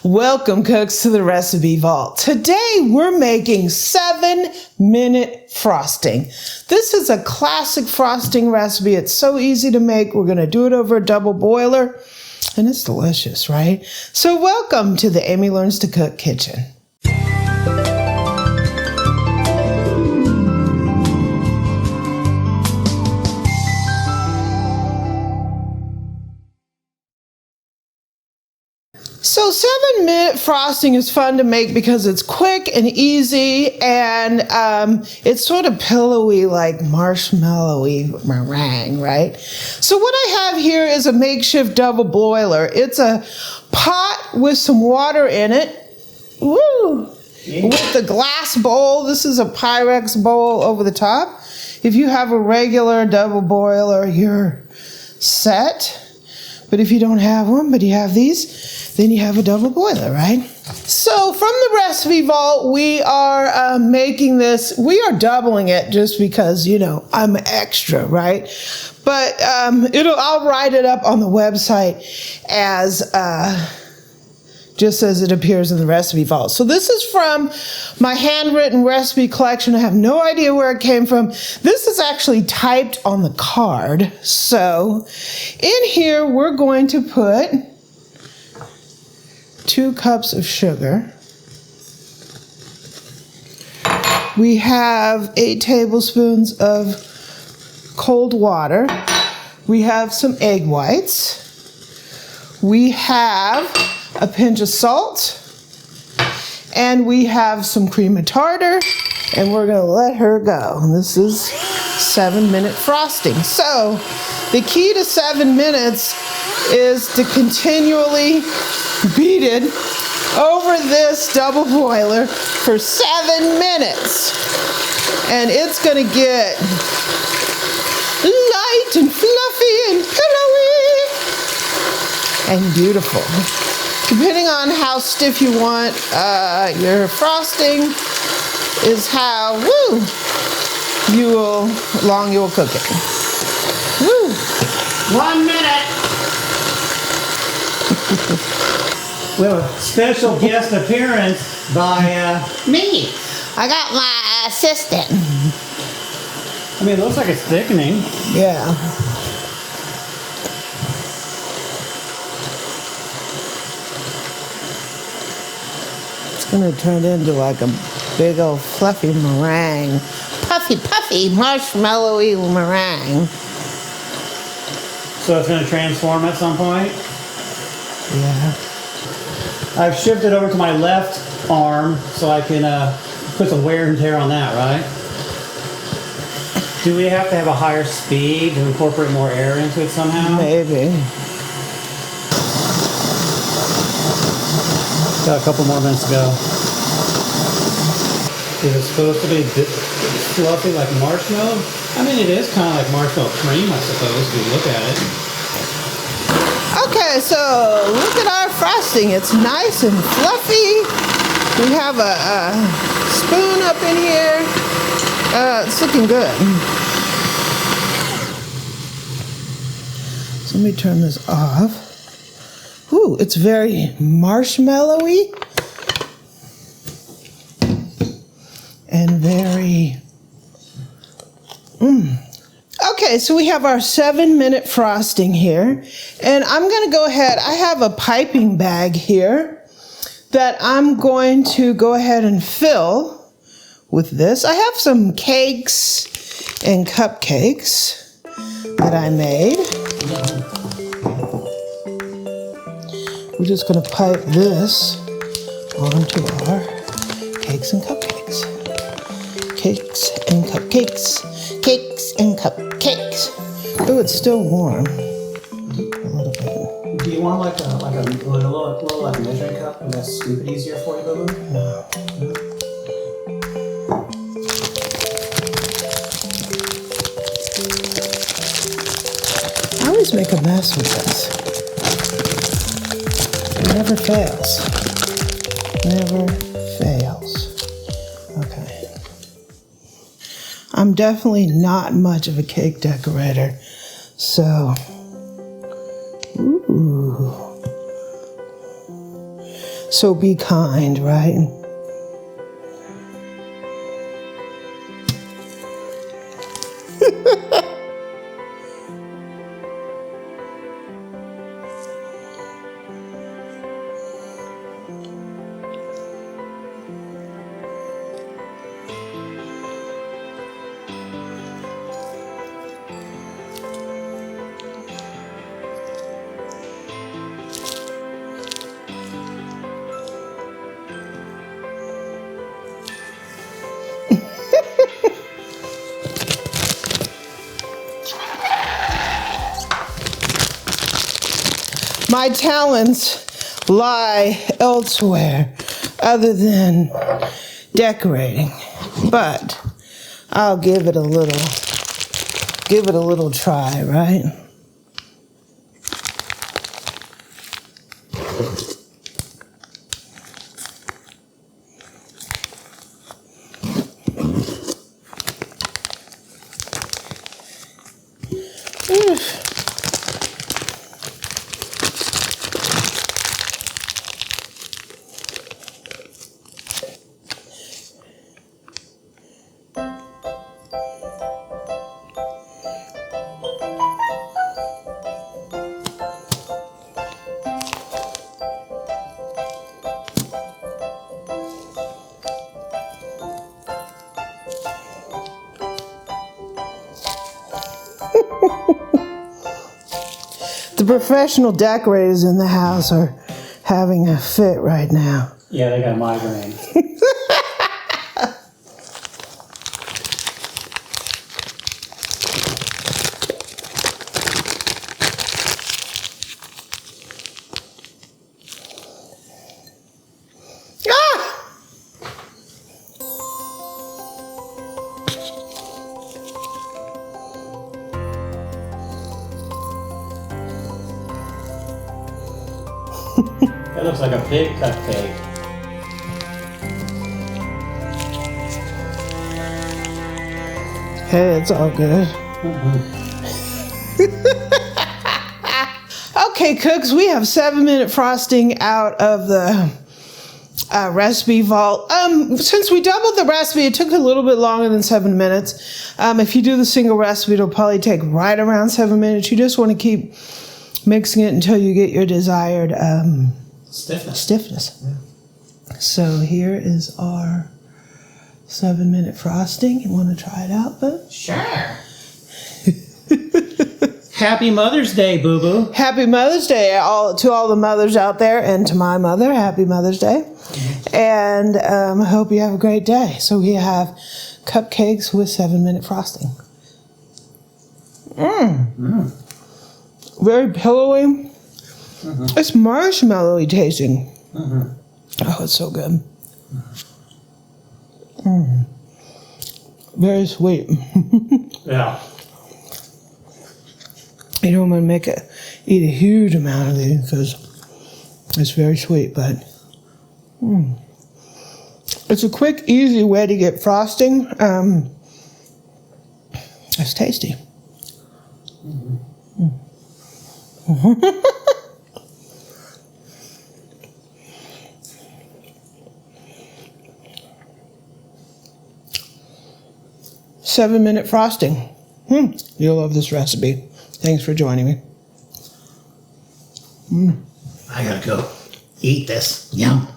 Welcome, cooks, to the Recipe Vault. Today we're making 7-minute frosting. This is a classic frosting recipe. It's so easy to make. We're going to do it over a double boiler, and it's delicious, right? So welcome to the Amy Learns to Cook kitchen. So 7-minute frosting is fun to make because it's quick and easy, and it's sort of pillowy, like marshmallowy meringue, right? So what I have here is a makeshift double boiler. It's a pot with some water in it. Woo! Yeah. With the glass bowl. This is a Pyrex bowl over the top. If you have a regular double boiler, you're set. But if you don't have one, but you have these, then you have a double boiler, right? So from the Recipe Vault, we are making this. We are doubling it just because, you know, I'm extra, right? But I'll write it up on the website as just as it appears in the Recipe Vault. So this is from my handwritten recipe collection. I have no idea where it came from. This is actually typed on the card. So in here, we're going to put 2 cups of sugar. We have 8 tablespoons of cold water. We have some egg whites. We have a pinch of salt, and we have some cream of tartar, and we're going to let her go. And this is 7-minute frosting. So the key to 7 minutes is to continually beat it over this double boiler for 7 minutes, and it's going to get light and fluffy and pillowy and beautiful. Depending on how stiff you want your frosting is how long you will cook it. Woo! 1 minute. We have a special guest appearance by me. I got my assistant. I mean, it looks like it's thickening. Yeah. It's going to turn into like a big old fluffy meringue. Puffy, marshmallowy meringue. So it's going to transform at some point? Yeah. I've shifted over to my left arm so I can put some wear and tear on that, right? Do we have to have a higher speed to incorporate more air into it somehow? Maybe. Got a couple more minutes to go. Is it supposed to be fluffy like marshmallow? I mean, it is kind of like marshmallow cream, I suppose, if you look at it. Okay, so look at our frosting. It's nice and fluffy. We have a spoon up in here. It's looking good. So let me turn this off. Ooh, it's very marshmallowy and very Okay, so we have our 7-minute frosting here, and I'm going to go ahead. I have a piping bag here that I'm going to go ahead and fill with this. I have some cakes and cupcakes that I made. We're just going to pipe this onto our cakes and cupcakes. Cakes and cupcakes. Cakes and cupcakes. Oh, it's still warm. A little bit. Do you want like a little like measuring cup and that scoop it easier for you, Boo? No. I always make a mess with this. It never fails. Never fails. Okay. I'm definitely not much of a cake decorator, so, ooh. So be kind, right? My talents lie elsewhere other than decorating, but I'll give it a little try, right? The professional decorators in the house are having a fit right now. Yeah, they got a migraine. That looks like a big cupcake. Hey, it's all good. Okay, cooks, we have 7-minute frosting out of the recipe vault. Since we doubled the recipe, it took a little bit longer than 7 minutes. If you do the single recipe, it'll probably take right around 7 minutes. You just want to keep mixing it until you get your desired stiffness. Yeah. So here is our 7-minute frosting. You want to try it out, bud? Sure. Happy Mother's Day, Boo Boo. Happy Mother's Day to all the mothers out there, and to my mother, Happy Mother's Day. Mm-hmm. And I hope you have a great day. So we have cupcakes with 7-minute frosting. Very pillowy. Mm-hmm. It's marshmallowy tasting. Mm-hmm. Oh, it's so good. Very sweet. Yeah. You don't want to eat a huge amount of these because it's very sweet, but it's a quick, easy way to get frosting. It's tasty. Mm-hmm. 7-minute frosting. You'll love this recipe. Thanks for joining me. I gotta go eat this. Yum.